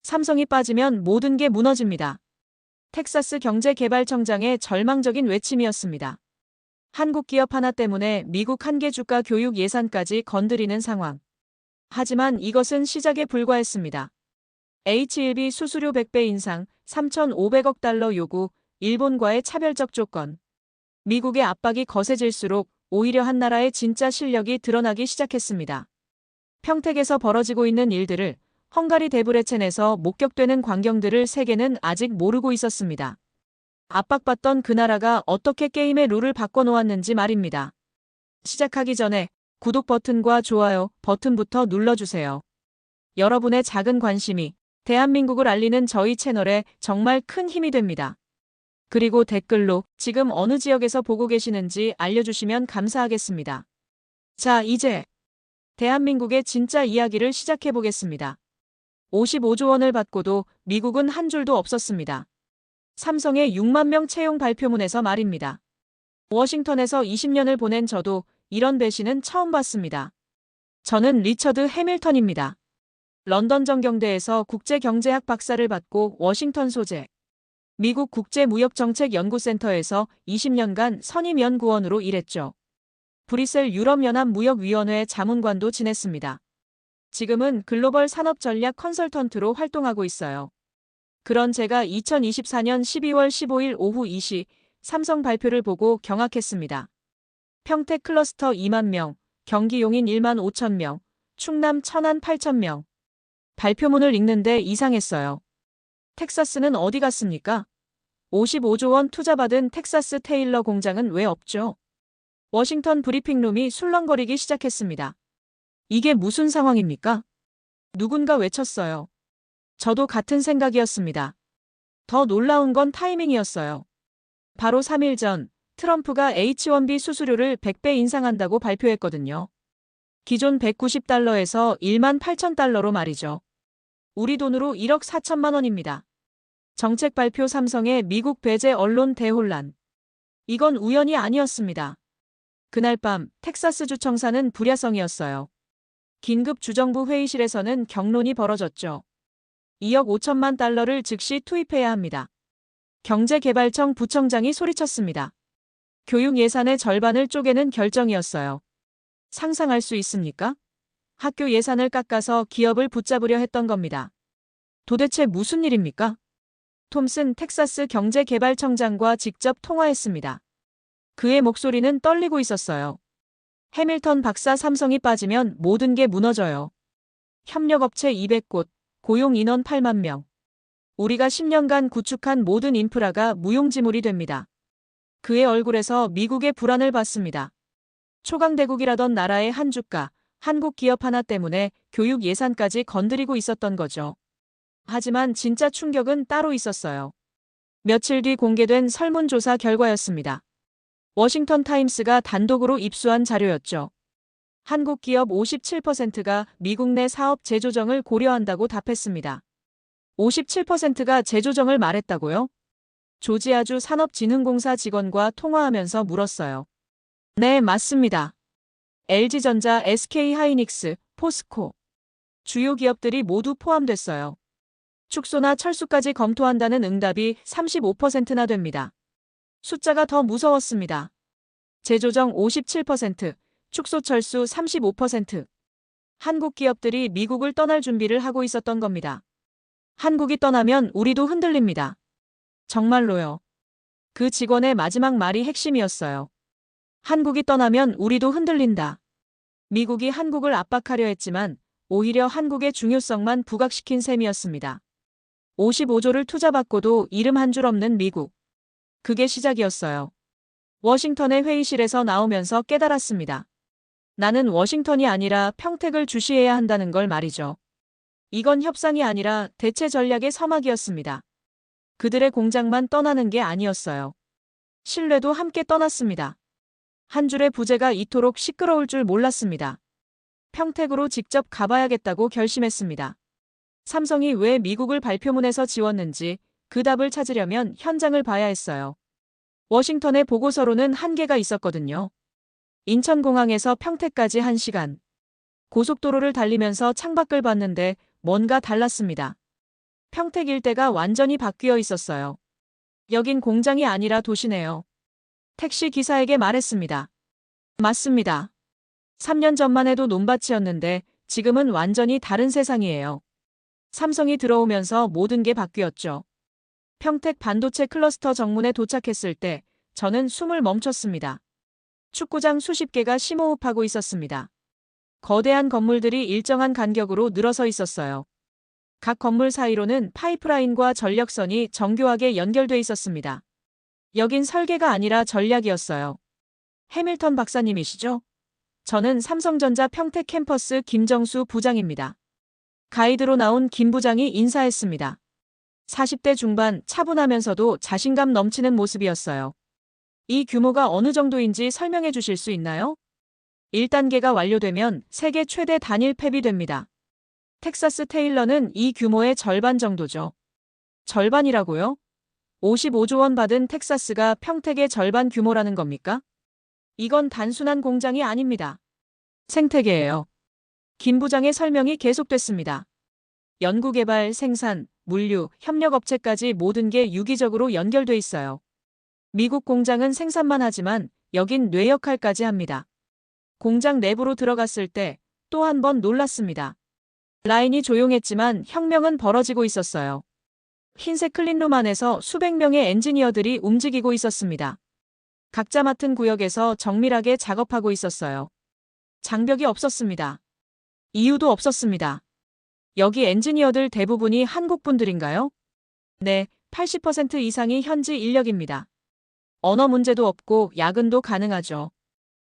삼성이 빠지면 모든 게 무너집니다. 텍사스 경제개발청장의 절망적인 외침이었습니다. 한국 기업 하나 때문에 미국 한 개 주가 교육 예산까지 건드리는 상황. 하지만 이것은 시작에 불과했습니다. H1B 수수료 100배 인상, 3,500억 달러 요구, 일본과의 차별적 조건. 미국의 압박이 거세질수록 오히려 한 나라의 진짜 실력이 드러나기 시작했습니다. 평택에서 벌어지고 있는 일들을, 헝가리 데브레첸에서 목격되는 광경들을 세계는 아직 모르고 있었습니다. 압박받던 그 나라가 어떻게 게임의 룰을 바꿔놓았는지 말입니다. 시작하기 전에 구독 버튼과 좋아요 버튼부터 눌러주세요. 여러분의 작은 관심이 대한민국을 알리는 저희 채널에 정말 큰 힘이 됩니다. 그리고 댓글로 지금 어느 지역에서 보고 계시는지 알려주시면 감사하겠습니다. 자, 이제 대한민국의 진짜 이야기를 시작해보겠습니다. 55조 원을 받고도 미국은 한 줄도 없었습니다. 삼성의 6만 명 채용 발표문에서 말입니다. 워싱턴에서 20년을 보낸 저도 이런 배신은 처음 봤습니다. 저는 리처드 해밀턴입니다. 런던 정경대에서 국제경제학 박사를 받고 워싱턴 소재, 미국 국제무역정책연구센터에서 20년간 선임연구원으로 일했죠. 브뤼셀 유럽연합무역위원회 자문관도 지냈습니다. 지금은 글로벌 산업전략 컨설턴트로 활동하고 있어요. 그런 제가 2024년 12월 15일 오후 2시 삼성 발표를 보고 경악했습니다. 평택 클러스터 2만 명, 경기 용인 1만 5천 명, 충남 천안 8천 명. 발표문을 읽는데 이상했어요. 텍사스는 어디 갔습니까? 55조 원 투자받은 텍사스 테일러 공장은 왜 없죠? 워싱턴 브리핑룸이 술렁거리기 시작했습니다. 이게 무슨 상황입니까? 누군가 외쳤어요. 저도 같은 생각이었습니다. 더 놀라운 건 타이밍이었어요. 바로 3일 전 트럼프가 H1B 수수료를 100배 인상한다고 발표했거든요. 기존 190달러에서 1만 8천 달러로 말이죠. 우리 돈으로 1억 4천만 원입니다. 정책 발표 삼성의 미국 배제 언론 대혼란. 이건 우연이 아니었습니다. 그날 밤 텍사스주 청사는 불야성이었어요. 긴급 주정부 회의실에서는 격론이 벌어졌죠. 2억 5천만 달러를 즉시 투입해야 합니다. 경제개발청 부청장이 소리쳤습니다. 교육 예산의 절반을 쪼개는 결정이었어요. 상상할 수 있습니까? 학교 예산을 깎아서 기업을 붙잡으려 했던 겁니다. 도대체 무슨 일입니까? 톰슨 텍사스 경제개발청장과 직접 통화했습니다. 그의 목소리는 떨리고 있었어요. 해밀턴 박사 삼성이 빠지면 모든 게 무너져요. 협력업체 200곳, 고용 인원 8만 명. 우리가 10년간 구축한 모든 인프라가 무용지물이 됩니다. 그의 얼굴에서 미국의 불안을 봤습니다. 초강대국이라던 나라의 한 주가, 한국 기업 하나 때문에 교육 예산까지 건드리고 있었던 거죠. 하지만 진짜 충격은 따로 있었어요. 며칠 뒤 공개된 설문조사 결과였습니다. 워싱턴 타임스가 단독으로 입수한 자료였죠. 한국 기업 57%가 미국 내 사업 재조정을 고려한다고 답했습니다. 57%가 재조정을 말했다고요? 조지아주 산업진흥공사 직원과 통화하면서 물었어요. 네, 맞습니다. LG전자, SK하이닉스, 포스코. 주요 기업들이 모두 포함됐어요. 축소나 철수까지 검토한다는 응답이 35%나 됩니다. 숫자가 더 무서웠습니다. 재조정 57%, 축소 철수 35%. 한국 기업들이 미국을 떠날 준비를 하고 있었던 겁니다. 한국이 떠나면 우리도 흔들립니다. 정말로요. 그 직원의 마지막 말이 핵심이었어요. 한국이 떠나면 우리도 흔들린다. 미국이 한국을 압박하려 했지만 오히려 한국의 중요성만 부각시킨 셈이었습니다. 55조를 투자받고도 이름 한 줄 없는 미국. 그게 시작이었어요. 워싱턴의 회의실에서 나오면서 깨달았습니다. 나는 워싱턴이 아니라 평택을 주시해야 한다는 걸 말이죠. 이건 협상이 아니라 대체 전략의 서막이었습니다. 그들의 공장만 떠나는 게 아니었어요. 신뢰도 함께 떠났습니다. 한 줄의 부재가 이토록 시끄러울 줄 몰랐습니다. 평택으로 직접 가봐야겠다고 결심했습니다. 삼성이 왜 미국을 발표문에서 지웠는지 그 답을 찾으려면 현장을 봐야 했어요. 워싱턴의 보고서로는 한계가 있었거든요. 인천공항에서 평택까지 1시간. 고속도로를 달리면서 창밖을 봤는데 뭔가 달랐습니다. 평택 일대가 완전히 바뀌어 있었어요. 여긴 공장이 아니라 도시네요. 택시 기사에게 말했습니다. 맞습니다. 3년 전만 해도 논밭이었는데 지금은 완전히 다른 세상이에요. 삼성이 들어오면서 모든 게 바뀌었죠. 평택 반도체 클러스터 정문에 도착했을 때 저는 숨을 멈췄습니다. 축구장 수십 개가 심호흡하고 있었습니다. 거대한 건물들이 일정한 간격으로 늘어서 있었어요. 각 건물 사이로는 파이프라인과 전력선이 정교하게 연결돼 있었습니다. 여긴 설계가 아니라 전략이었어요. 해밀턴 박사님이시죠? 저는 삼성전자 평택 캠퍼스 김정수 부장입니다. 가이드로 나온 김 부장이 인사했습니다. 40대 중반 차분하면서도 자신감 넘치는 모습이었어요. 이 규모가 어느 정도인지 설명해 주실 수 있나요? 1단계가 완료되면 세계 최대 단일 팹이 됩니다. 텍사스 테일러는 이 규모의 절반 정도죠. 절반이라고요? 55조 원 받은 텍사스가 평택의 절반 규모라는 겁니까? 이건 단순한 공장이 아닙니다. 생태계예요. 김 부장의 설명이 계속됐습니다. 연구개발, 생산, 물류, 협력업체까지 모든 게 유기적으로 연결돼 있어요. 미국 공장은 생산만 하지만 여긴 뇌 역할까지 합니다. 공장 내부로 들어갔을 때 또 한 번 놀랐습니다. 라인이 조용했지만 혁명은 벌어지고 있었어요. 흰색 클린룸 안에서 수백 명의 엔지니어들이 움직이고 있었습니다. 각자 맡은 구역에서 정밀하게 작업하고 있었어요. 장벽이 없었습니다. 이유도 없었습니다. 여기 엔지니어들 대부분이 한국 분들인가요? 네, 80% 이상이 현지 인력입니다. 언어 문제도 없고 야근도 가능하죠.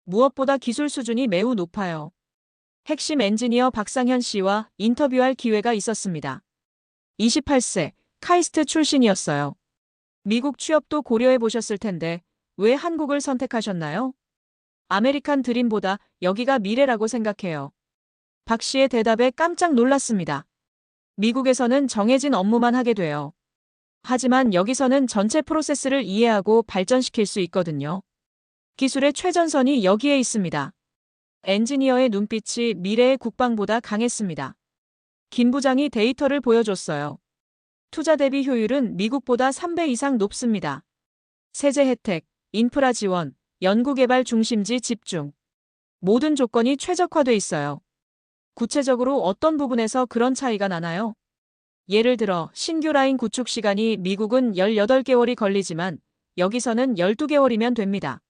무엇보다 기술 수준이 매우 높아요. 핵심 엔지니어 박상현 씨와 인터뷰할 기회가 있었습니다. 28세, 카이스트 출신이었어요. 미국 취업도 고려해 보셨을 텐데 왜 한국을 선택하셨나요? 아메리칸 드림보다 여기가 미래라고 생각해요. 박 씨의 대답에 깜짝 놀랐습니다. 미국에서는 정해진 업무만 하게 돼요. 하지만 여기서는 전체 프로세스를 이해하고 발전시킬 수 있거든요. 기술의 최전선이 여기에 있습니다. 엔지니어의 눈빛이 미래의 국방보다 강했습니다. 김 부장이 데이터를 보여줬어요. 투자 대비 효율은 미국보다 3배 이상 높습니다. 세제 혜택, 인프라 지원, 연구개발 중심지 집중. 모든 조건이 최적화돼 있어요. 구체적으로 어떤 부분에서 그런 차이가 나나요? 예를 들어 신규 라인 구축 시간이 미국은 18개월이 걸리지만 여기서는 12개월이면 됩니다.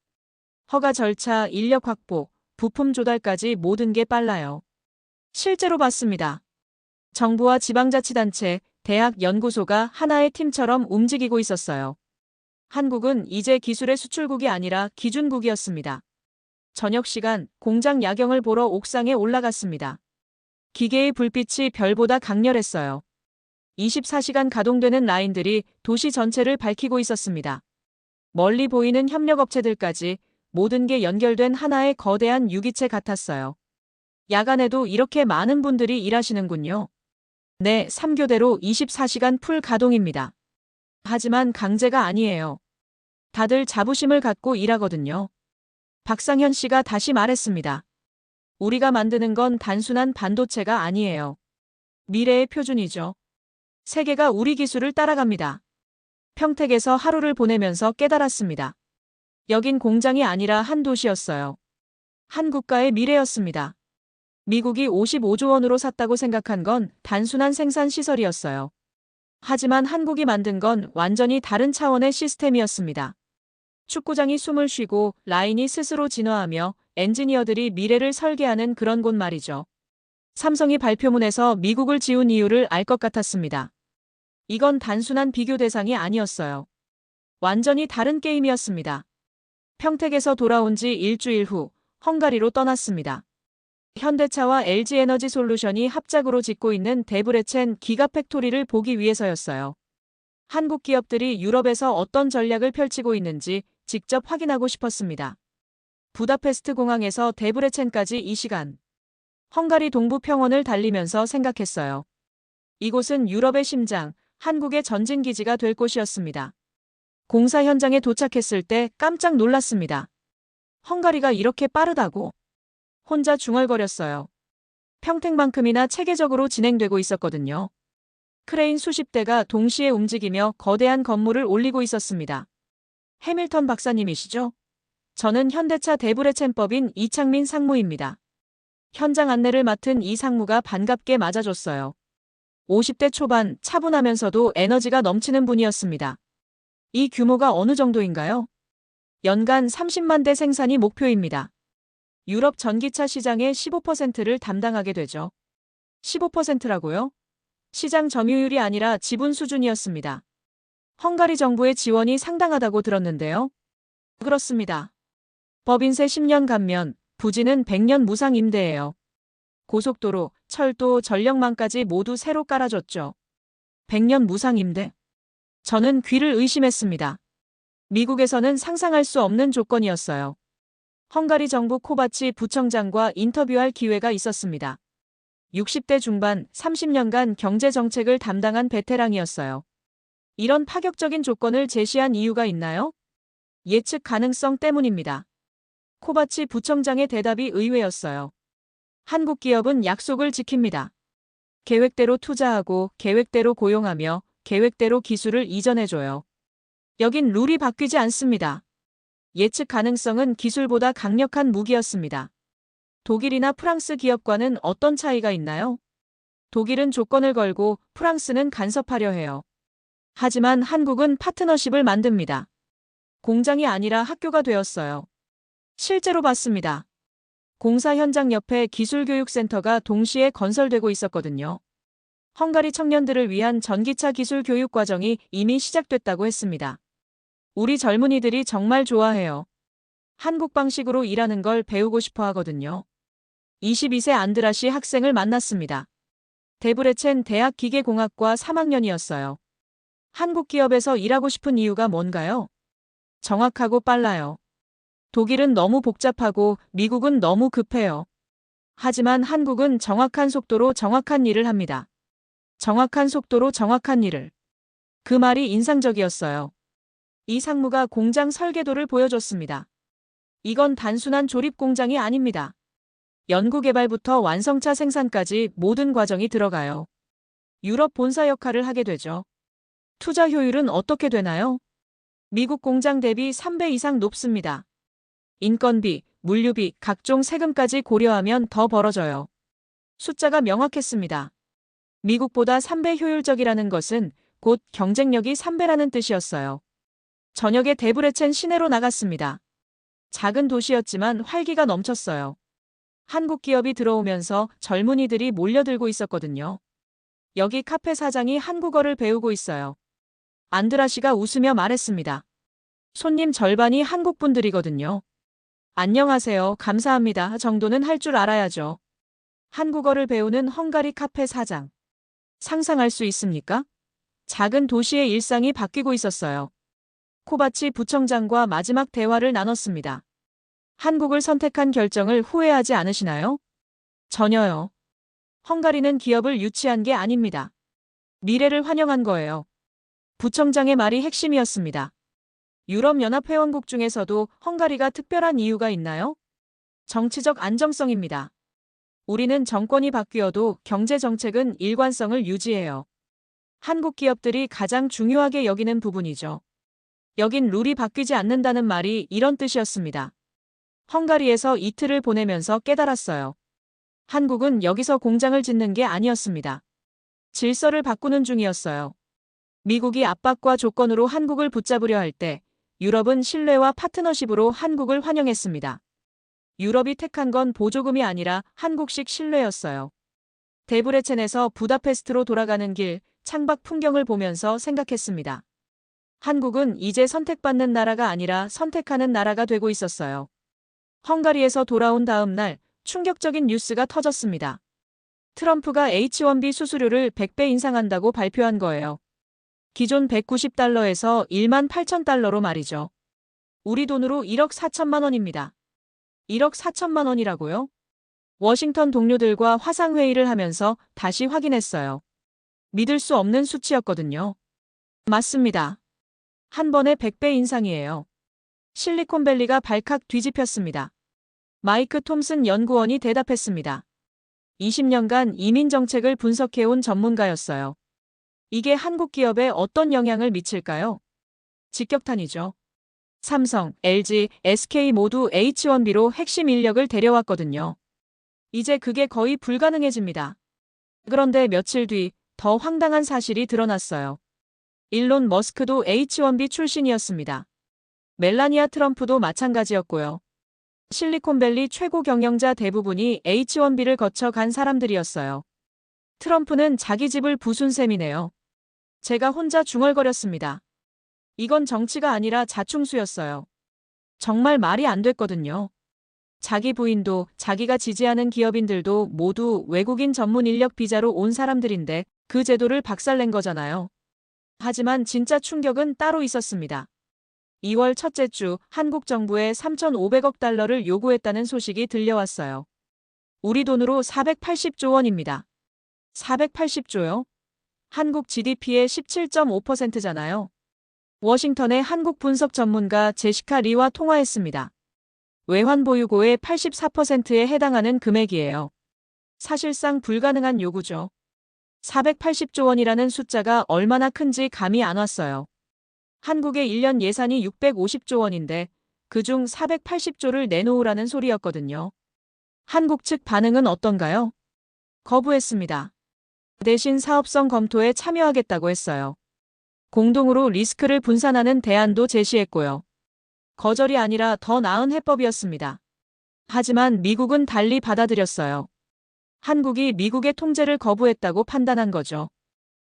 허가 절차, 인력 확보, 부품 조달까지 모든 게 빨라요. 실제로 봤습니다. 정부와 지방자치단체, 대학, 연구소가 하나의 팀처럼 움직이고 있었어요. 한국은 이제 기술의 수출국이 아니라 기준국이었습니다. 저녁 시간 공장 야경을 보러 옥상에 올라갔습니다. 기계의 불빛이 별보다 강렬했어요. 24시간 가동되는 라인들이 도시 전체를 밝히고 있었습니다. 멀리 보이는 협력업체들까지 모든 게 연결된 하나의 거대한 유기체 같았어요. 야간에도 이렇게 많은 분들이 일하시는군요. 네, 3교대로 24시간 풀 가동입니다. 하지만 강제가 아니에요. 다들 자부심을 갖고 일하거든요. 박상현 씨가 다시 말했습니다. 우리가 만드는 건 단순한 반도체가 아니에요. 미래의 표준이죠. 세계가 우리 기술을 따라갑니다. 평택에서 하루를 보내면서 깨달았습니다. 여긴 공장이 아니라 한 도시였어요. 한 국가의 미래였습니다. 미국이 55조 원으로 샀다고 생각한 건 단순한 생산 시설이었어요. 하지만 한국이 만든 건 완전히 다른 차원의 시스템이었습니다. 축구장이 숨을 쉬고 라인이 스스로 진화하며 엔지니어들이 미래를 설계하는 그런 곳 말이죠. 삼성이 발표문에서 미국을 지운 이유를 알 것 같았습니다. 이건 단순한 비교 대상이 아니었어요. 완전히 다른 게임이었습니다. 평택에서 돌아온 지 일주일 후 헝가리로 떠났습니다. 현대차와 LG에너지솔루션이 합작으로 짓고 있는 데브레첸 기가팩토리를 보기 위해서였어요. 한국 기업들이 유럽에서 어떤 전략을 펼치고 있는지 직접 확인하고 싶었습니다. 부다페스트 공항에서 데브레첸까지 2시간. 헝가리 동부 평원을 달리면서 생각했어요. 이곳은 유럽의 심장, 한국의 전진기지가 될 곳이었습니다. 공사 현장에 도착했을 때 깜짝 놀랐습니다. 헝가리가 이렇게 빠르다고? 혼자 중얼거렸어요. 평택만큼이나 체계적으로 진행되고 있었거든요. 크레인 수십 대가 동시에 움직이며 거대한 건물을 올리고 있었습니다. 해밀턴 박사님이시죠? 저는 현대차 대브레첸법인 이창민 상무입니다. 현장 안내를 맡은 이 상무가 반갑게 맞아줬어요. 50대 초반 차분하면서도 에너지가 넘치는 분이었습니다. 이 규모가 어느 정도인가요? 연간 30만 대 생산이 목표입니다. 유럽 전기차 시장의 15%를 담당하게 되죠. 15%라고요? 시장 점유율이 아니라 지분 수준이었습니다. 헝가리 정부의 지원이 상당하다고 들었는데요. 그렇습니다. 법인세 10년 감면, 부지는 100년 무상 임대예요. 고속도로, 철도, 전력망까지 모두 새로 깔아줬죠. 100년 무상 임대. 저는 귀를 의심했습니다. 미국에서는 상상할 수 없는 조건이었어요. 헝가리 정부 코바치 부청장과 인터뷰할 기회가 있었습니다. 60대 중반 30년간 경제정책을 담당한 베테랑이었어요. 이런 파격적인 조건을 제시한 이유가 있나요? 예측 가능성 때문입니다. 코바치 부청장의 대답이 의외였어요. 한국 기업은 약속을 지킵니다. 계획대로 투자하고 계획대로 고용하며 계획대로 기술을 이전해줘요. 여긴 룰이 바뀌지 않습니다. 예측 가능성은 기술보다 강력한 무기였습니다. 독일이나 프랑스 기업과는 어떤 차이가 있나요? 독일은 조건을 걸고 프랑스는 간섭하려 해요. 하지만 한국은 파트너십을 만듭니다. 공장이 아니라 학교가 되었어요. 실제로 봤습니다. 공사 현장 옆에 기술교육센터가 동시에 건설되고 있었거든요. 헝가리 청년들을 위한 전기차 기술 교육 과정이 이미 시작됐다고 했습니다. 우리 젊은이들이 정말 좋아해요. 한국 방식으로 일하는 걸 배우고 싶어 하거든요. 22세 안드라시 학생을 만났습니다. 데브레첸 대학 기계공학과 3학년이었어요. 한국 기업에서 일하고 싶은 이유가 뭔가요? 정확하고 빨라요. 독일은 너무 복잡하고 미국은 너무 급해요. 하지만 한국은 정확한 속도로 정확한 일을 합니다. 정확한 속도로 정확한 일을. 그 말이 인상적이었어요. 이 상무가 공장 설계도를 보여줬습니다. 이건 단순한 조립 공장이 아닙니다. 연구개발부터 완성차 생산까지 모든 과정이 들어가요. 유럽 본사 역할을 하게 되죠. 투자 효율은 어떻게 되나요? 미국 공장 대비 3배 이상 높습니다. 인건비, 물류비, 각종 세금까지 고려하면 더 벌어져요. 숫자가 명확했습니다. 미국보다 3배 효율적이라는 것은 곧 경쟁력이 3배라는 뜻이었어요. 저녁에 데브레첸 시내로 나갔습니다. 작은 도시였지만 활기가 넘쳤어요. 한국 기업이 들어오면서 젊은이들이 몰려들고 있었거든요. 여기 카페 사장이 한국어를 배우고 있어요. 안드라시가 웃으며 말했습니다. 손님 절반이 한국 분들이거든요. 안녕하세요, 감사합니다 정도는 할 줄 알아야죠. 한국어를 배우는 헝가리 카페 사장. 상상할 수 있습니까? 작은 도시의 일상이 바뀌고 있었어요. 코바치 부청장과 마지막 대화를 나눴습니다. 한국을 선택한 결정을 후회하지 않으시나요? 전혀요. 헝가리는 기업을 유치한 게 아닙니다. 미래를 환영한 거예요. 부청장의 말이 핵심이었습니다. 유럽연합 회원국 중에서도 헝가리가 특별한 이유가 있나요? 정치적 안정성입니다. 우리는 정권이 바뀌어도 경제 정책은 일관성을 유지해요. 한국 기업들이 가장 중요하게 여기는 부분이죠. 여긴 룰이 바뀌지 않는다는 말이 이런 뜻이었습니다. 헝가리에서 이틀을 보내면서 깨달았어요. 한국은 여기서 공장을 짓는 게 아니었습니다. 질서를 바꾸는 중이었어요. 미국이 압박과 조건으로 한국을 붙잡으려 할 때 유럽은 신뢰와 파트너십으로 한국을 환영했습니다. 유럽이 택한 건 보조금이 아니라 한국식 신뢰였어요. 데브레첸에서 부다페스트로 돌아가는 길, 창밖 풍경을 보면서 생각했습니다. 한국은 이제 선택받는 나라가 아니라 선택하는 나라가 되고 있었어요. 헝가리에서 돌아온 다음 날 충격적인 뉴스가 터졌습니다. 트럼프가 H-1B 수수료를 100배 인상한다고 발표한 거예요. 기존 190달러에서 1만 8천 달러로 말이죠. 우리 돈으로 1억 4천만 원입니다. 1억 4천만 원이라고요? 워싱턴 동료들과 화상회의를 하면서 다시 확인했어요. 믿을 수 없는 수치였거든요. 맞습니다. 한 번에 100배 인상이에요. 실리콘밸리가 발칵 뒤집혔습니다. 마이크 톰슨 연구원이 대답했습니다. 20년간 이민 정책을 분석해온 전문가였어요. 이게 한국 기업에 어떤 영향을 미칠까요? 직격탄이죠. 삼성, LG, SK 모두 H1B로 핵심 인력을 데려왔거든요. 이제 그게 거의 불가능해집니다. 그런데 며칠 뒤 더 황당한 사실이 드러났어요. 일론 머스크도 H1B 출신이었습니다. 멜라니아 트럼프도 마찬가지였고요. 실리콘밸리 최고 경영자 대부분이 H1B를 거쳐 간 사람들이었어요. 트럼프는 자기 집을 부순 셈이네요. 제가 혼자 중얼거렸습니다. 이건 정치가 아니라 자충수였어요. 정말 말이 안 됐거든요. 자기 부인도 자기가 지지하는 기업인들도 모두 외국인 전문 인력 비자로 온 사람들인데 그 제도를 박살낸 거잖아요. 하지만 진짜 충격은 따로 있었습니다. 2월 첫째 주 한국 정부에 3,500억 달러를 요구했다는 소식이 들려왔어요. 우리 돈으로 480조 원입니다. 480조요? 한국 GDP의 17.5%잖아요. 워싱턴의 한국 분석 전문가 제시카 리와 통화했습니다. 외환 보유고의 84%에 해당하는 금액이에요. 사실상 불가능한 요구죠. 480조 원이라는 숫자가 얼마나 큰지 감이 안 왔어요. 한국의 1년 예산이 650조 원인데 그중 480조를 내놓으라는 소리였거든요. 한국 측 반응은 어떤가요? 거부했습니다. 대신 사업성 검토에 참여하겠다고 했어요. 공동으로 리스크를 분산하는 대안도 제시했고요. 거절이 아니라 더 나은 해법이었습니다. 하지만 미국은 달리 받아들였어요. 한국이 미국의 통제를 거부했다고 판단한 거죠.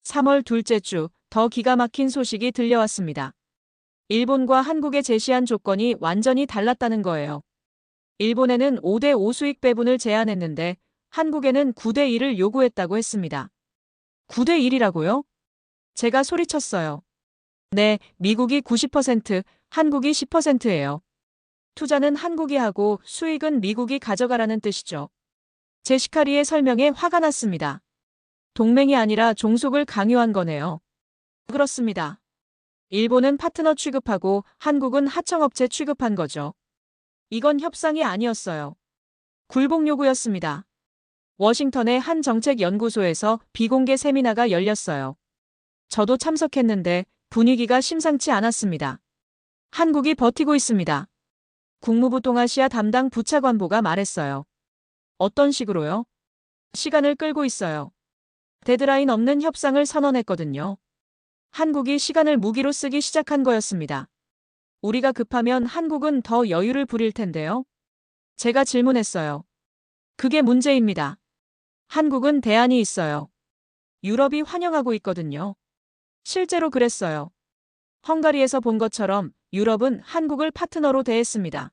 3월 둘째 주 더 기가 막힌 소식이 들려왔습니다. 일본과 한국에 제시한 조건이 완전히 달랐다는 거예요. 일본에는 5대5 수익 배분을 제안했는데 한국에는 9대1을 요구했다고 했습니다. 9대1이라고요? 제가 소리쳤어요. 네, 미국이 90%, 한국이 10%예요. 투자는 한국이 하고 수익은 미국이 가져가라는 뜻이죠. 제시카리의 설명에 화가 났습니다. 동맹이 아니라 종속을 강요한 거네요. 그렇습니다. 일본은 파트너 취급하고 한국은 하청업체 취급한 거죠. 이건 협상이 아니었어요. 굴복 요구였습니다. 워싱턴의 한 정책연구소에서 비공개 세미나가 열렸어요. 저도 참석했는데 분위기가 심상치 않았습니다. 한국이 버티고 있습니다. 국무부 동아시아 담당 부차관보가 말했어요. 어떤 식으로요? 시간을 끌고 있어요. 데드라인 없는 협상을 선언했거든요. 한국이 시간을 무기로 쓰기 시작한 거였습니다. 우리가 급하면 한국은 더 여유를 부릴 텐데요. 제가 질문했어요. 그게 문제입니다. 한국은 대안이 있어요. 유럽이 환영하고 있거든요. 실제로 그랬어요. 헝가리에서 본 것처럼 유럽은 한국을 파트너로 대했습니다.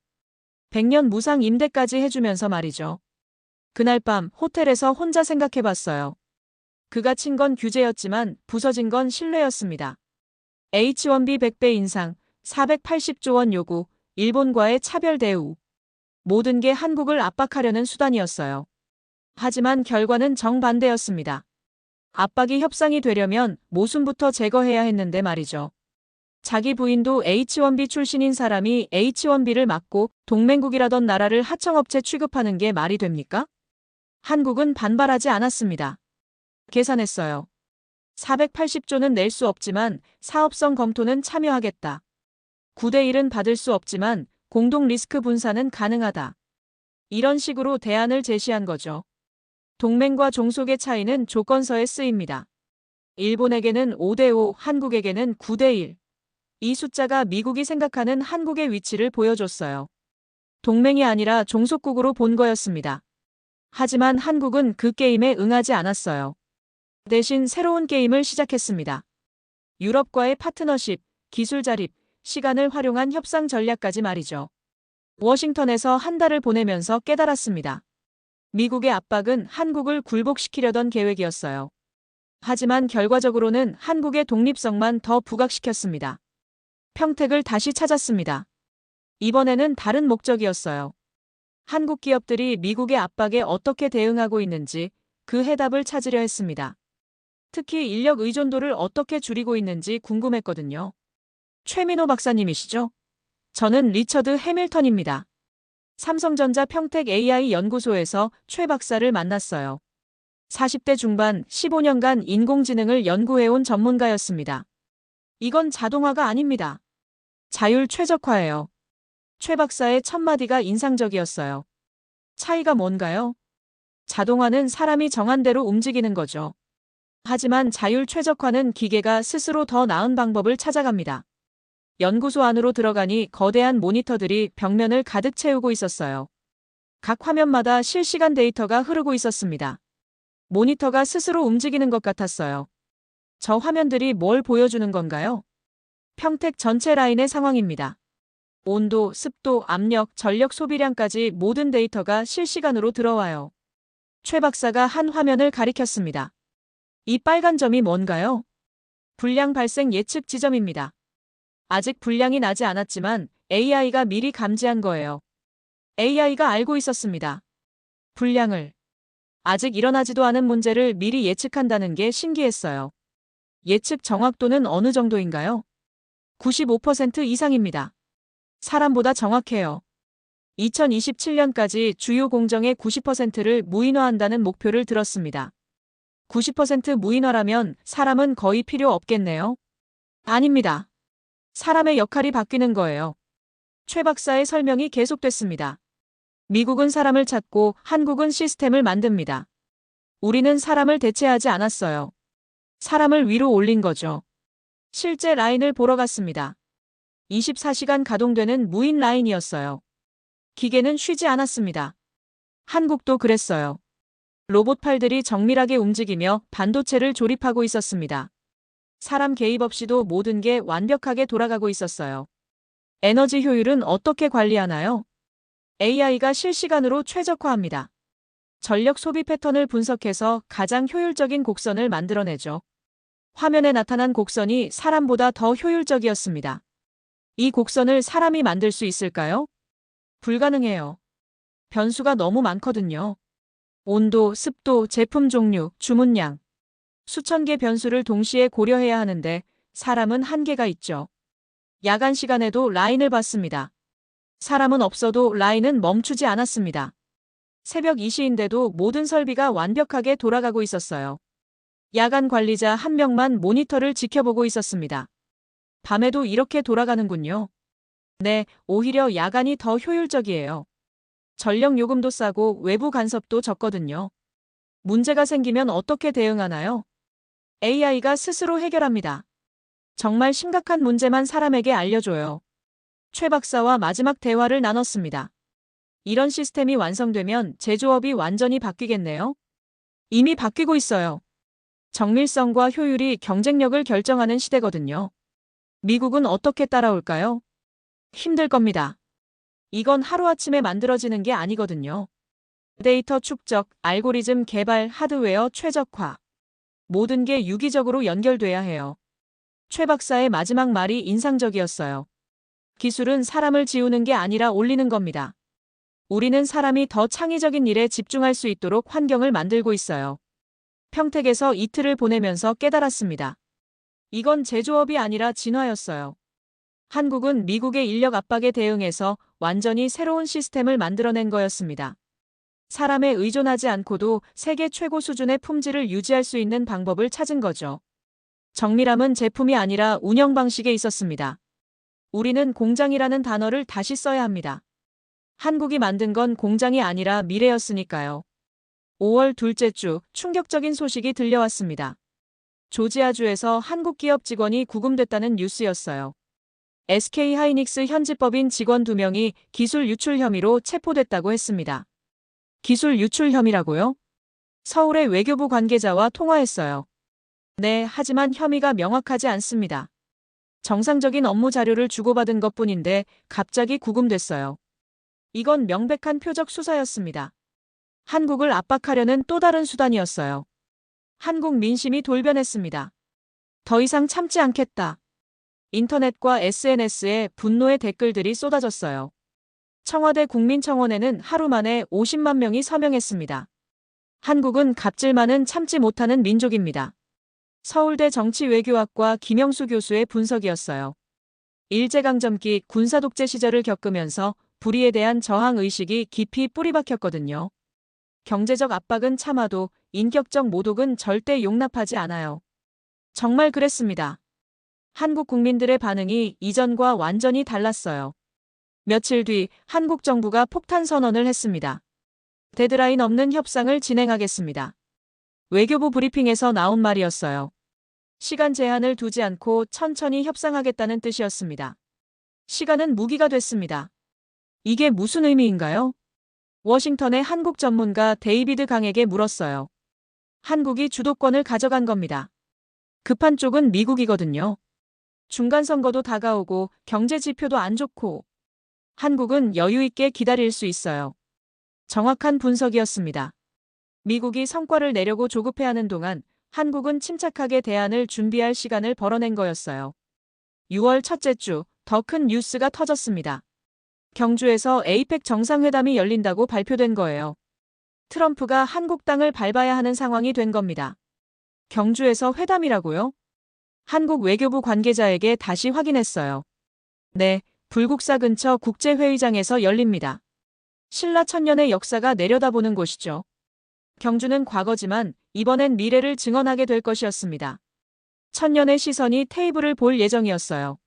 100년 무상 임대까지 해주면서 말이죠. 그날 밤 호텔에서 혼자 생각해봤어요. 그가 친 건 규제였지만 부서진 건 신뢰였습니다. H1B 100배 인상, 480조 원 요구, 일본과의 차별 대우. 모든 게 한국을 압박하려는 수단이었어요. 하지만 결과는 정반대였습니다. 압박이 협상이 되려면 모순부터 제거해야 했는데 말이죠. 자기 부인도 H1B 출신인 사람이 H1B를 막고 동맹국이라던 나라를 하청업체 취급하는 게 말이 됩니까? 한국은 반발하지 않았습니다. 계산했어요. 480조는 낼 수 없지만 사업성 검토는 참여하겠다. 9대1은 받을 수 없지만 공동 리스크 분산은 가능하다. 이런 식으로 대안을 제시한 거죠. 동맹과 종속의 차이는 조건서에 쓰입니다. 일본에게는 5대5, 한국에게는 9대1. 이 숫자가 미국이 생각하는 한국의 위치를 보여줬어요. 동맹이 아니라 종속국으로 본 거였습니다. 하지만 한국은 그 게임에 응하지 않았어요. 대신 새로운 게임을 시작했습니다. 유럽과의 파트너십, 기술 자립, 시간을 활용한 협상 전략까지 말이죠. 워싱턴에서 한 달을 보내면서 깨달았습니다. 미국의 압박은 한국을 굴복시키려던 계획이었어요. 하지만 결과적으로는 한국의 독립성만 더 부각시켰습니다. 평택을 다시 찾았습니다. 이번에는 다른 목적이었어요. 한국 기업들이 미국의 압박에 어떻게 대응하고 있는지 그 해답을 찾으려 했습니다. 특히 인력 의존도를 어떻게 줄이고 있는지 궁금했거든요. 최민호 박사님이시죠? 저는 리처드 해밀턴입니다. 삼성전자 평택 AI 연구소에서 최 박사를 만났어요. 40대 중반 15년간 인공지능을 연구해온 전문가였습니다. 이건 자동화가 아닙니다. 자율 최적화예요. 최 박사의 첫마디가 인상적이었어요. 차이가 뭔가요? 자동화는 사람이 정한 대로 움직이는 거죠. 하지만 자율 최적화는 기계가 스스로 더 나은 방법을 찾아갑니다. 연구소 안으로 들어가니 거대한 모니터들이 벽면을 가득 채우고 있었어요. 각 화면마다 실시간 데이터가 흐르고 있었습니다. 모니터가 스스로 움직이는 것 같았어요. 저 화면들이 뭘 보여주는 건가요? 평택 전체 라인의 상황입니다. 온도, 습도, 압력, 전력 소비량까지 모든 데이터가 실시간으로 들어와요. 최 박사가 한 화면을 가리켰습니다. 이 빨간 점이 뭔가요? 불량 발생 예측 지점입니다. 아직 불량이 나지 않았지만 AI가 미리 감지한 거예요. AI가 알고 있었습니다. 불량을. 아직 일어나지도 않은 문제를 미리 예측한다는 게 신기했어요. 예측 정확도는 어느 정도인가요? 95% 이상입니다. 사람보다 정확해요. 2027년까지 주요 공정의 90%를 무인화한다는 목표를 들었습니다. 90% 무인화라면 사람은 거의 필요 없겠네요? 아닙니다. 사람의 역할이 바뀌는 거예요. 최 박사의 설명이 계속됐습니다. 미국은 사람을 찾고 한국은 시스템을 만듭니다. 우리는 사람을 대체하지 않았어요. 사람을 위로 올린 거죠. 실제 라인을 보러 갔습니다. 24시간 가동되는 무인 라인이었어요. 기계는 쉬지 않았습니다. 한국도 그랬어요. 로봇 팔들이 정밀하게 움직이며 반도체를 조립하고 있었습니다. 사람 개입 없이도 모든 게 완벽하게 돌아가고 있었어요. 에너지 효율은 어떻게 관리하나요? AI가 실시간으로 최적화합니다. 전력 소비 패턴을 분석해서 가장 효율적인 곡선을 만들어내죠. 화면에 나타난 곡선이 사람보다 더 효율적이었습니다. 이 곡선을 사람이 만들 수 있을까요? 불가능해요. 변수가 너무 많거든요. 온도, 습도, 제품 종류, 주문량. 수천 개 변수를 동시에 고려해야 하는데 사람은 한계가 있죠. 야간 시간에도 라인을 봤습니다. 사람은 없어도 라인은 멈추지 않았습니다. 새벽 2시인데도 모든 설비가 완벽하게 돌아가고 있었어요. 야간 관리자 한 명만 모니터를 지켜보고 있었습니다. 밤에도 이렇게 돌아가는군요. 네, 오히려 야간이 더 효율적이에요. 전력 요금도 싸고 외부 간섭도 적거든요. 문제가 생기면 어떻게 대응하나요? AI가 스스로 해결합니다. 정말 심각한 문제만 사람에게 알려줘요. 최 박사와 마지막 대화를 나눴습니다. 이런 시스템이 완성되면 제조업이 완전히 바뀌겠네요. 이미 바뀌고 있어요. 정밀성과 효율이 경쟁력을 결정하는 시대거든요. 미국은 어떻게 따라올까요? 힘들 겁니다. 이건 하루아침에 만들어지는 게 아니거든요. 데이터 축적, 알고리즘 개발, 하드웨어 최적화. 모든 게 유기적으로 연결돼야 해요. 최 박사의 마지막 말이 인상적이었어요. 기술은 사람을 지우는 게 아니라 올리는 겁니다. 우리는 사람이 더 창의적인 일에 집중할 수 있도록 환경을 만들고 있어요. 평택에서 이틀을 보내면서 깨달았습니다. 이건 제조업이 아니라 진화였어요. 한국은 미국의 인력 압박에 대응해서 완전히 새로운 시스템을 만들어낸 거였습니다. 사람에 의존하지 않고도 세계 최고 수준의 품질을 유지할 수 있는 방법을 찾은 거죠. 정밀함은 제품이 아니라 운영 방식에 있었습니다. 우리는 공장이라는 단어를 다시 써야 합니다. 한국이 만든 건 공장이 아니라 미래였으니까요. 5월 둘째 주 충격적인 소식이 들려왔습니다. 조지아주에서 한국 기업 직원이 구금됐다는 뉴스였어요. SK하이닉스 현지법인 직원 2명이 기술 유출 혐의로 체포됐다고 했습니다. 기술 유출 혐의라고요? 서울의 외교부 관계자와 통화했어요. 네, 하지만 혐의가 명확하지 않습니다. 정상적인 업무 자료를 주고받은 것뿐인데 갑자기 구금됐어요. 이건 명백한 표적 수사였습니다. 한국을 압박하려는 또 다른 수단이었어요. 한국 민심이 돌변했습니다. 더 이상 참지 않겠다. 인터넷과 SNS에 분노의 댓글들이 쏟아졌어요. 청와대 국민청원에는 하루 만에 50만 명이 서명했습니다. 한국은 갑질만은 참지 못하는 민족입니다. 서울대 정치외교학과 김영수 교수의 분석이었어요. 일제강점기 군사독재 시절을 겪으면서 불의에 대한 저항의식이 깊이 뿌리박혔거든요. 경제적 압박은 참아도 인격적 모독은 절대 용납하지 않아요. 정말 그랬습니다. 한국 국민들의 반응이 이전과 완전히 달랐어요. 며칠 뒤 한국 정부가 폭탄 선언을 했습니다. 데드라인 없는 협상을 진행하겠습니다. 외교부 브리핑에서 나온 말이었어요. 시간 제한을 두지 않고 천천히 협상하겠다는 뜻이었습니다. 시간은 무기가 됐습니다. 이게 무슨 의미인가요? 워싱턴의 한국 전문가 데이비드 강에게 물었어요. 한국이 주도권을 가져간 겁니다. 급한 쪽은 미국이거든요. 중간 선거도 다가오고 경제 지표도 안 좋고 한국은 여유 있게 기다릴 수 있어요. 정확한 분석이었습니다. 미국이 성과를 내려고 조급해하는 동안 한국은 침착하게 대안을 준비할 시간을 벌어낸 거였어요. 6월 첫째 주 더 큰 뉴스가 터졌습니다. 경주에서 에이펙 정상회담이 열린다고 발표된 거예요. 트럼프가 한국 땅을 밟아야 하는 상황이 된 겁니다. 경주에서 회담이라고요? 한국 외교부 관계자에게 다시 확인했어요. 네, 불국사 근처 국제회의장에서 열립니다. 신라 천년의 역사가 내려다보는 곳이죠. 경주는 과거지만 이번엔 미래를 증언하게 될 것이었습니다. 천년의 시선이 테이블을 볼 예정이었어요.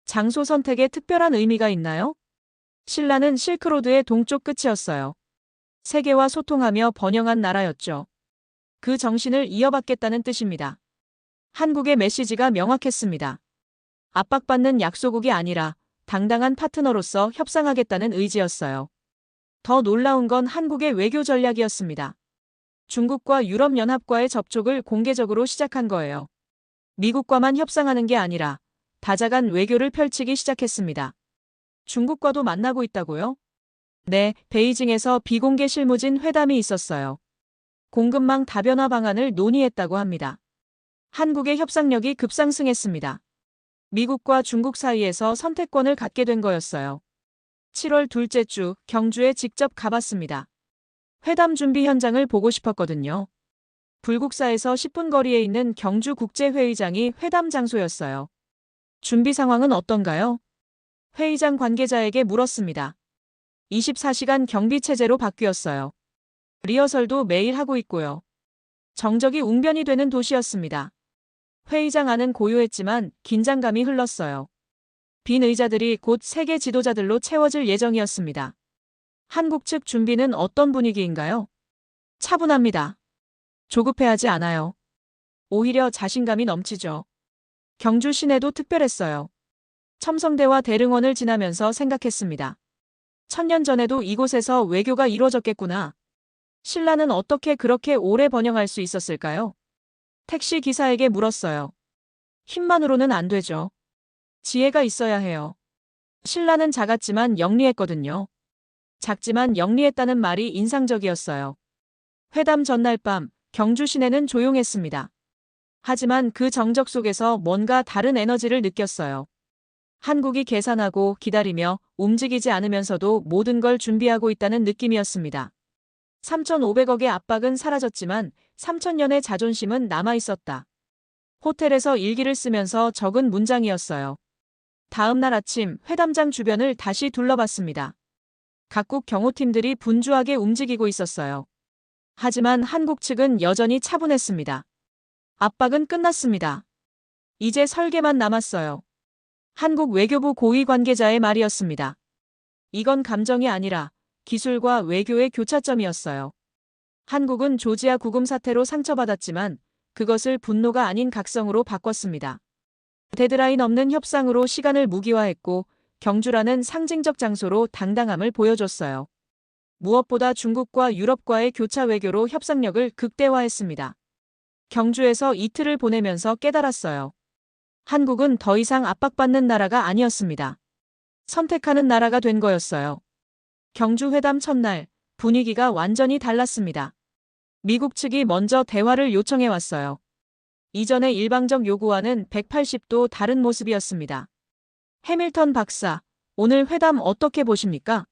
장소 선택에 특별한 의미가 있나요? 신라는 실크로드의 동쪽 끝이었어요. 세계와 소통하며 번영한 나라였죠. 그 정신을 이어받겠다는 뜻입니다. 한국의 메시지가 명확했습니다. 압박받는 약소국이 아니라 당당한 파트너로서 협상하겠다는 의지였어요. 더 놀라운 건 한국의 외교 전략이었습니다. 중국과 유럽연합과의 접촉을 공개적으로 시작한 거예요. 미국과만 협상하는 게 아니라 다자간 외교를 펼치기 시작했습니다. 중국과도 만나고 있다고요? 네, 베이징에서 비공개 실무진 회담이 있었어요. 공급망 다변화 방안을 논의했다고 합니다. 한국의 협상력이 급상승했습니다. 미국과 중국 사이에서 선택권을 갖게 된 거였어요. 7월 둘째 주 경주에 직접 가봤습니다. 회담 준비 현장을 보고 싶었거든요. 불국사에서 10분 거리에 있는 경주국제회의장이 회담 장소였어요. 준비 상황은 어떤가요? 회의장 관계자에게 물었습니다. 24시간 경비 체제로 바뀌었어요. 리허설도 매일 하고 있고요. 정적이 웅변이 되는 도시였습니다. 회의장 안은 고요했지만 긴장감이 흘렀어요. 빈 의자들이 곧 세계 지도자들로 채워질 예정이었습니다. 한국 측 준비는 어떤 분위기인가요? 차분합니다. 조급해하지 않아요. 오히려 자신감이 넘치죠. 경주 시내도 특별했어요. 첨성대와 대릉원을 지나면서 생각했습니다. 1000년 전에도 이곳에서 외교가 이루어졌겠구나. 신라는 어떻게 그렇게 오래 번영할 수 있었을까요? 택시 기사에게 물었어요. 힘만으로는 안 되죠. 지혜가 있어야 해요. 신라는 작았지만 영리했거든요. 작지만 영리했다는 말이 인상적이었어요. 회담 전날 밤 경주 시내는 조용했습니다. 하지만 그 정적 속에서 뭔가 다른 에너지를 느꼈어요. 한국이 계산하고 기다리며 움직이지 않으면서도 모든 걸 준비하고 있다는 느낌이었습니다. 3,500억의 압박은 사라졌지만 3,000년의 자존심은 남아있었다. 호텔에서 일기를 쓰면서 적은 문장이었어요. 다음 날 아침 회담장 주변을 다시 둘러봤습니다. 각국 경호팀들이 분주하게 움직이고 있었어요. 하지만 한국 측은 여전히 차분했습니다. 압박은 끝났습니다. 이제 설계만 남았어요. 한국 외교부 고위 관계자의 말이었습니다. 이건 감정이 아니라 기술과 외교의 교차점이었어요. 한국은 조지아 구금 사태로 상처받았지만 그것을 분노가 아닌 각성으로 바꿨습니다. 데드라인 없는 협상으로 시간을 무기화했고 경주라는 상징적 장소로 당당함을 보여줬어요. 무엇보다 중국과 유럽과의 교차 외교로 협상력을 극대화했습니다. 경주에서 이틀을 보내면서 깨달았어요. 한국은 더 이상 압박받는 나라가 아니었습니다. 선택하는 나라가 된 거였어요. 경주 회담 첫날 분위기가 완전히 달랐습니다. 미국 측이 먼저 대화를 요청해 왔어요. 이전의 일방적 요구와는 180도 다른 모습이었습니다. 해밀턴 박사, 오늘 회담 어떻게 보십니까?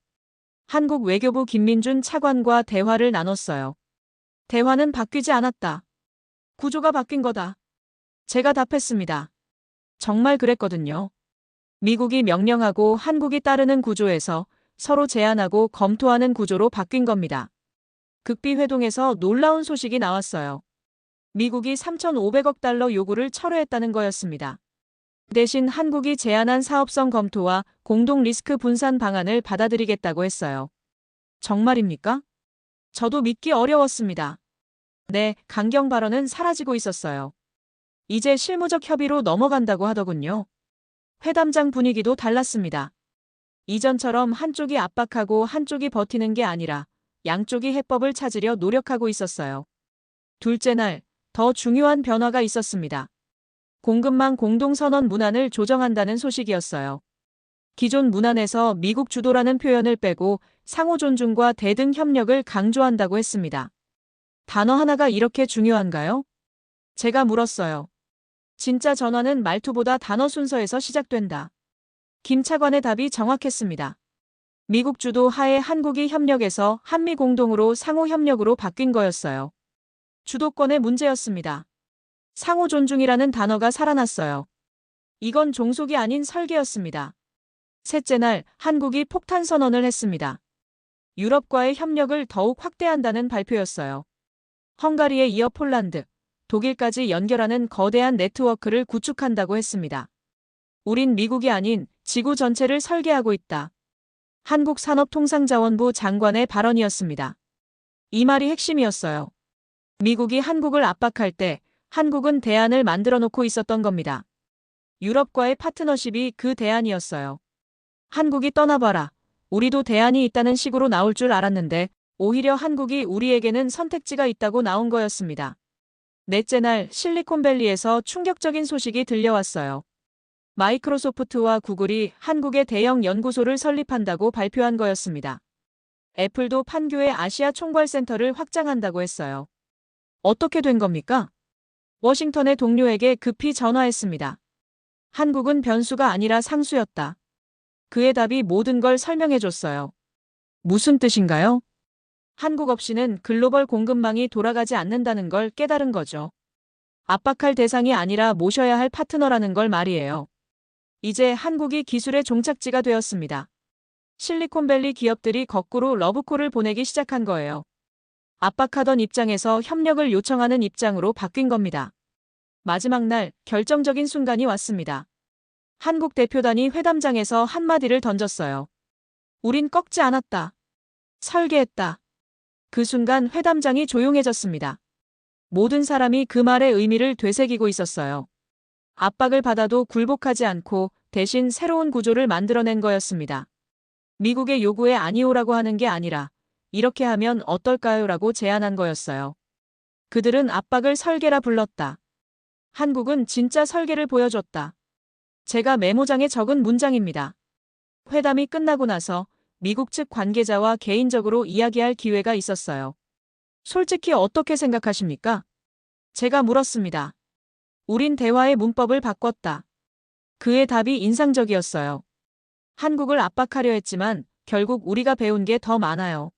한국 외교부 김민준 차관과 대화를 나눴어요. 대화는 바뀌지 않았다. 구조가 바뀐 거다. 제가 답했습니다. 정말 그랬거든요. 미국이 명령하고 한국이 따르는 구조에서 서로 제안하고 검토하는 구조로 바뀐 겁니다. 극비 회동에서 놀라운 소식이 나왔어요. 미국이 3,500억 달러 요구를 철회했다는 거였습니다. 대신 한국이 제안한 사업성 검토와 공동 리스크 분산 방안을 받아들이겠다고 했어요. 정말입니까? 저도 믿기 어려웠습니다. 네, 강경 발언은 사라지고 있었어요. 이제 실무적 협의로 넘어간다고 하더군요. 회담장 분위기도 달랐습니다. 이전처럼 한쪽이 압박하고 한쪽이 버티는 게 아니라 양쪽이 해법을 찾으려 노력하고 있었어요. 둘째 날, 더 중요한 변화가 있었습니다. 공급망 공동선언 문안을 조정한다는 소식이었어요. 기존 문안에서 미국 주도라는 표현을 빼고 상호 존중과 대등 협력을 강조한다고 했습니다. 단어 하나가 이렇게 중요한가요? 제가 물었어요. 진짜 전환은 말투보다 단어 순서에서 시작된다. 김 차관의 답이 정확했습니다. 미국 주도 하에 한국이 협력에서 한미 공동으로 상호 협력으로 바뀐 거였어요. 주도권의 문제였습니다. 상호 존중이라는 단어가 살아났어요. 이건 종속이 아닌 설계였습니다. 셋째 날, 한국이 폭탄 선언을 했습니다. 유럽과의 협력을 더욱 확대한다는 발표였어요. 헝가리에 이어 폴란드, 독일까지 연결하는 거대한 네트워크를 구축한다고 했습니다. 우린 미국이 아닌 지구 전체를 설계하고 있다. 한국산업통상자원부 장관의 발언이었습니다. 이 말이 핵심이었어요. 미국이 한국을 압박할 때 한국은 대안을 만들어 놓고 있었던 겁니다. 유럽과의 파트너십이 그 대안이었어요. 한국이 떠나봐라. 우리도 대안이 있다는 식으로 나올 줄 알았는데 오히려 한국이 우리에게는 선택지가 있다고 나온 거였습니다. 넷째 날 실리콘밸리에서 충격적인 소식이 들려왔어요. 마이크로소프트와 구글이 한국의 대형 연구소를 설립한다고 발표한 거였습니다. 애플도 판교의 아시아 총괄센터를 확장한다고 했어요. 어떻게 된 겁니까? 워싱턴의 동료에게 급히 전화했습니다. 한국은 변수가 아니라 상수였다. 그의 답이 모든 걸 설명해줬어요. 무슨 뜻인가요? 한국 없이는 글로벌 공급망이 돌아가지 않는다는 걸 깨달은 거죠. 압박할 대상이 아니라 모셔야 할 파트너라는 걸 말이에요. 이제 한국이 기술의 종착지가 되었습니다. 실리콘밸리 기업들이 거꾸로 러브콜을 보내기 시작한 거예요. 압박하던 입장에서 협력을 요청하는 입장으로 바뀐 겁니다. 마지막 날 결정적인 순간이 왔습니다. 한국 대표단이 회담장에서 한마디를 던졌어요. 우린 꺾지 않았다. 설계했다. 그 순간 회담장이 조용해졌습니다. 모든 사람이 그 말의 의미를 되새기고 있었어요. 압박을 받아도 굴복하지 않고 대신 새로운 구조를 만들어낸 거였습니다. 미국의 요구에 아니오라고 하는 게 아니라 이렇게 하면 어떨까요라고 제안한 거였어요. 그들은 압박을 설계라 불렀다. 한국은 진짜 설계를 보여줬다. 제가 메모장에 적은 문장입니다. 회담이 끝나고 나서 미국 측 관계자와 개인적으로 이야기할 기회가 있었어요. 솔직히 어떻게 생각하십니까? 제가 물었습니다. 우린 대화의 문법을 바꿨다. 그의 답이 인상적이었어요. 한국을 압박하려 했지만 결국 우리가 배운 게 더 많아요.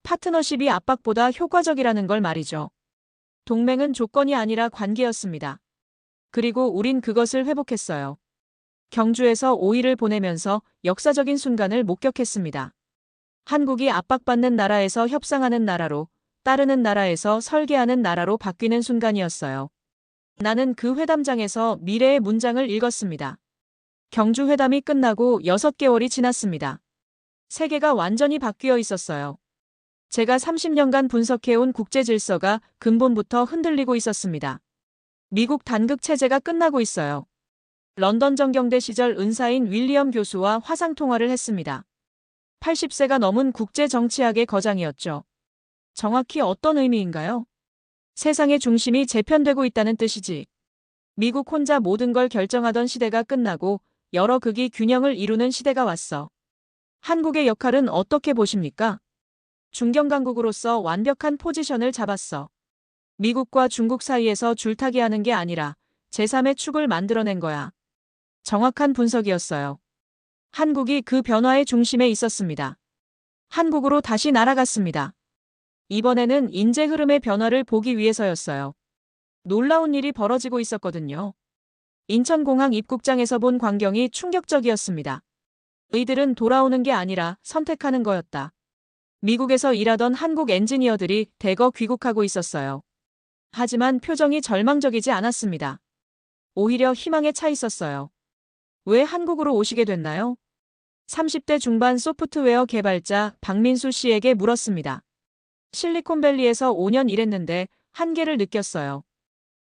파트너십이 압박보다 효과적이라는 걸 말이죠. 동맹은 조건이 아니라 관계였습니다. 그리고 우린 그것을 회복했어요. 경주에서 5일을 보내면서 역사적인 순간을 목격했습니다. 한국이 압박받는 나라에서 협상하는 나라로, 따르는 나라에서 설계하는 나라로 바뀌는 순간이었어요. 나는 그 회담장에서 미래의 문장을 읽었습니다. 경주 회담이 끝나고 6개월이 지났습니다. 세계가 완전히 바뀌어 있었어요. 제가 30년간 분석해온 국제 질서가 근본부터 흔들리고 있었습니다. 미국 단극 체제가 끝나고 있어요. 런던 정경대 시절 은사인 윌리엄 교수와 화상 통화를 했습니다. 80세가 넘은 국제 정치학의 거장이었죠. 정확히 어떤 의미인가요? 세상의 중심이 재편되고 있다는 뜻이지. 미국 혼자 모든 걸 결정하던 시대가 끝나고 여러 극이 균형을 이루는 시대가 왔어. 한국의 역할은 어떻게 보십니까? 중견강국으로서 완벽한 포지션을 잡았어. 미국과 중국 사이에서 줄타기 하는 게 아니라 제3의 축을 만들어낸 거야. 정확한 분석이었어요. 한국이 그 변화의 중심에 있었습니다. 한국으로 다시 날아갔습니다. 이번에는 인재 흐름의 변화를 보기 위해서였어요. 놀라운 일이 벌어지고 있었거든요. 인천공항 입국장에서 본 광경이 충격적이었습니다. 의들은 돌아오는 게 아니라 선택하는 거였다. 미국에서 일하던 한국 엔지니어들이 대거 귀국하고 있었어요. 하지만 표정이 절망적이지 않았습니다. 오히려 희망에 차 있었어요. 왜 한국으로 오시게 됐나요? 30대 중반 소프트웨어 개발자 박민수 씨에게 물었습니다. 실리콘밸리에서 5년 일했는데 한계를 느꼈어요.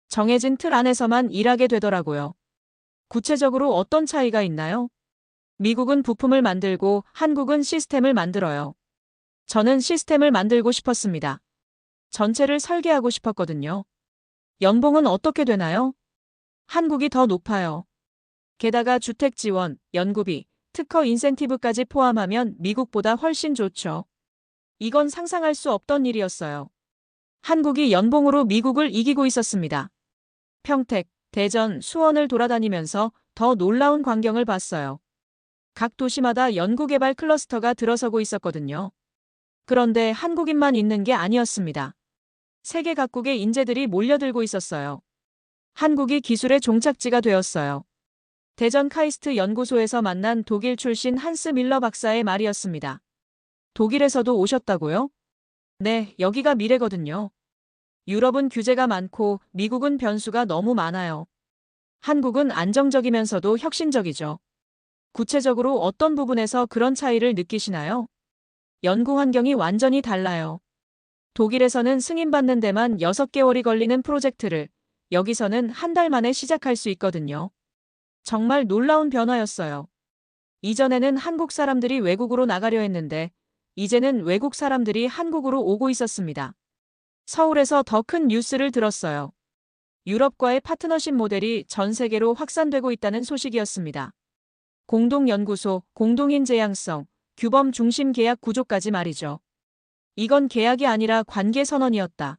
정해진 틀 안에서만 일하게 되더라고요. 구체적으로 어떤 차이가 있나요? 미국은 부품을 만들고 한국은 시스템을 만들어요. 저는 시스템을 만들고 싶었습니다. 전체를 설계하고 싶었거든요. 연봉은 어떻게 되나요? 한국이 더 높아요. 게다가 주택 지원, 연구비, 특허 인센티브까지 포함하면 미국보다 훨씬 좋죠. 이건 상상할 수 없던 일이었어요. 한국이 연봉으로 미국을 이기고 있었습니다. 평택, 대전, 수원을 돌아다니면서 더 놀라운 광경을 봤어요. 각 도시마다 연구개발 클러스터가 들어서고 있었거든요. 그런데 한국인만 있는 게 아니었습니다. 세계 각국의 인재들이 몰려들고 있었어요. 한국이 기술의 종착지가 되었어요. 대전 카이스트 연구소에서 만난 독일 출신 한스 밀러 박사의 말이었습니다. 독일에서도 오셨다고요? 네, 여기가 미래거든요. 유럽은 규제가 많고 미국은 변수가 너무 많아요. 한국은 안정적이면서도 혁신적이죠. 구체적으로 어떤 부분에서 그런 차이를 느끼시나요? 연구 환경이 완전히 달라요. 독일에서는 승인받는 데만 6개월이 걸리는 프로젝트를 여기서는 한 달 만에 시작할 수 있거든요. 정말 놀라운 변화였어요. 이전에는 한국 사람들이 외국으로 나가려 했는데 이제는 외국 사람들이 한국으로 오고 있었습니다. 서울에서 더 큰 뉴스를 들었어요. 유럽과의 파트너십 모델이 전 세계로 확산되고 있다는 소식이었습니다. 공동연구소, 공동인 제양성, 규범 중심 계약 구조까지 말이죠. 이건 계약이 아니라 관계 선언이었다.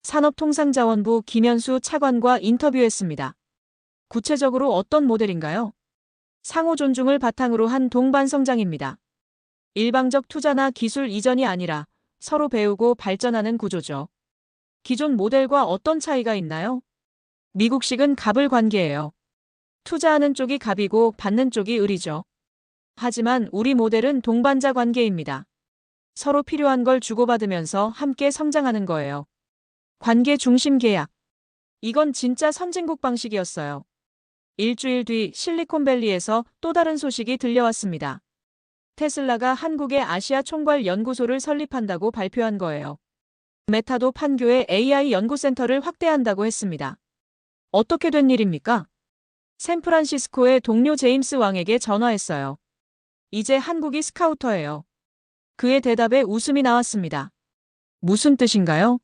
산업통상자원부 김현수 차관과 인터뷰했습니다. 구체적으로 어떤 모델인가요? 상호 존중을 바탕으로 한 동반 성장입니다. 일방적 투자나 기술 이전이 아니라 서로 배우고 발전하는 구조죠. 기존 모델과 어떤 차이가 있나요? 미국식은 갑을 관계예요. 투자하는 쪽이 갑이고 받는 쪽이 을이죠. 하지만 우리 모델은 동반자 관계입니다. 서로 필요한 걸 주고받으면서 함께 성장하는 거예요. 관계 중심 계약. 이건 진짜 선진국 방식이었어요. 일주일 뒤 실리콘밸리에서 또 다른 소식이 들려왔습니다. 테슬라가 한국의 아시아 총괄 연구소를 설립한다고 발표한 거예요. 메타도 판교에 AI 연구센터를 확대한다고 했습니다. 어떻게 된 일입니까? 샌프란시스코의 동료 제임스 왕에게 전화했어요. 이제 한국이 스카우터예요. 그의 대답에 웃음이 나왔습니다. 무슨 뜻인가요?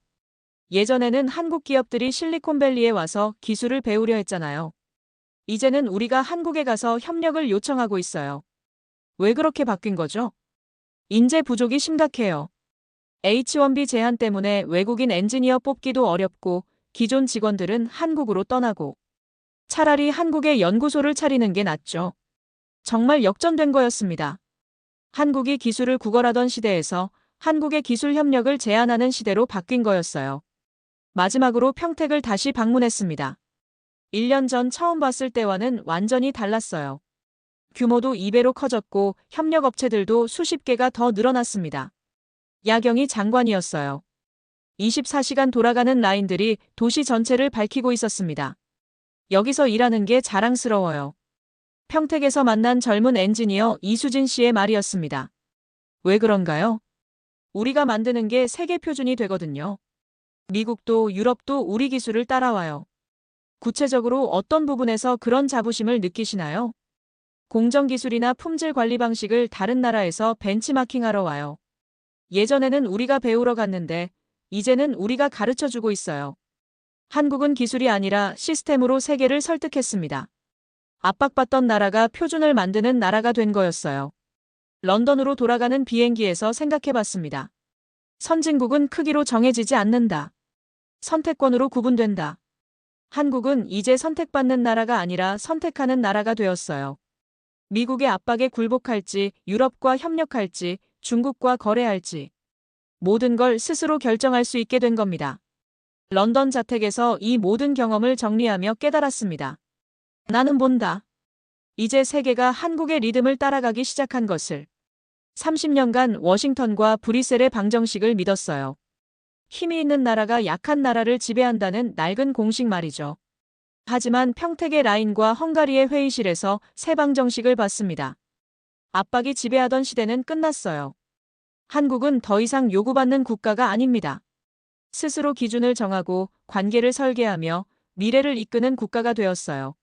예전에는 한국 기업들이 실리콘밸리에 와서 기술을 배우려 했잖아요. 이제는 우리가 한국에 가서 협력을 요청하고 있어요. 왜 그렇게 바뀐 거죠? 인재 부족이 심각해요. H1B 제한 때문에 외국인 엔지니어 뽑기도 어렵고 기존 직원들은 한국으로 떠나고 차라리 한국에 연구소를 차리는 게 낫죠. 정말 역전된 거였습니다. 한국이 기술을 구걸하던 시대에서 한국의 기술 협력을 제한하는 시대로 바뀐 거였어요. 마지막으로 평택을 다시 방문했습니다. 1년 전 처음 봤을 때와는 완전히 달랐어요. 규모도 2배로 커졌고 협력 업체들도 수십 개가 더 늘어났습니다. 야경이 장관이었어요. 24시간 돌아가는 라인들이 도시 전체를 밝히고 있었습니다. 여기서 일하는 게 자랑스러워요. 평택에서 만난 젊은 엔지니어 이수진 씨의 말이었습니다. 왜 그런가요? 우리가 만드는 게 세계 표준이 되거든요. 미국도 유럽도 우리 기술을 따라와요. 구체적으로 어떤 부분에서 그런 자부심을 느끼시나요? 공정기술이나 품질 관리 방식을 다른 나라에서 벤치마킹하러 와요. 예전에는 우리가 배우러 갔는데 이제는 우리가 가르쳐주고 있어요. 한국은 기술이 아니라 시스템으로 세계를 설득했습니다. 압박받던 나라가 표준을 만드는 나라가 된 거였어요. 런던으로 돌아가는 비행기에서 생각해봤습니다. 선진국은 크기로 정해지지 않는다. 선택권으로 구분된다. 한국은 이제 선택받는 나라가 아니라 선택하는 나라가 되었어요. 미국의 압박에 굴복할지, 유럽과 협력할지, 중국과 거래할지. 모든 걸 스스로 결정할 수 있게 된 겁니다. 런던 자택에서 이 모든 경험을 정리하며 깨달았습니다. 나는 본다. 이제 세계가 한국의 리듬을 따라가기 시작한 것을. 30년간 워싱턴과 브뤼셀의 방정식을 믿었어요. 힘이 있는 나라가 약한 나라를 지배한다는 낡은 공식 말이죠. 하지만 평택의 라인과 헝가리의 회의실에서 새 방정식을 봤습니다. 압박이 지배하던 시대는 끝났어요. 한국은 더 이상 요구받는 국가가 아닙니다. 스스로 기준을 정하고 관계를 설계하며 미래를 이끄는 국가가 되었어요.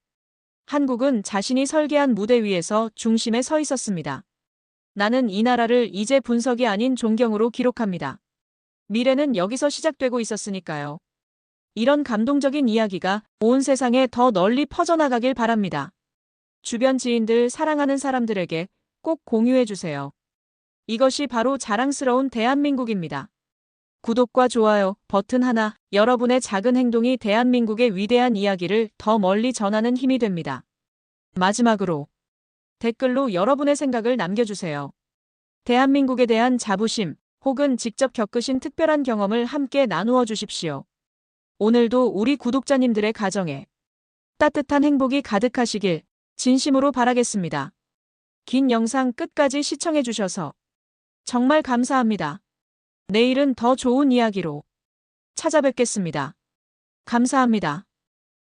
한국은 자신이 설계한 무대 위에서 중심에 서 있었습니다. 나는 이 나라를 이제 분석이 아닌 존경으로 기록합니다. 미래는 여기서 시작되고 있었으니까요. 이런 감동적인 이야기가 온 세상에 더 널리 퍼져나가길 바랍니다. 주변 지인들, 사랑하는 사람들에게 꼭 공유해주세요. 이것이 바로 자랑스러운 대한민국입니다. 구독과 좋아요 버튼 하나, 여러분의 작은 행동이 대한민국의 위대한 이야기를 더 멀리 전하는 힘이 됩니다. 마지막으로 댓글로 여러분의 생각을 남겨주세요. 대한민국에 대한 자부심 혹은 직접 겪으신 특별한 경험을 함께 나누어 주십시오. 오늘도 우리 구독자님들의 가정에 따뜻한 행복이 가득하시길 진심으로 바라겠습니다. 긴 영상 끝까지 시청해 주셔서 정말 감사합니다. 내일은 더 좋은 이야기로 찾아뵙겠습니다. 감사합니다.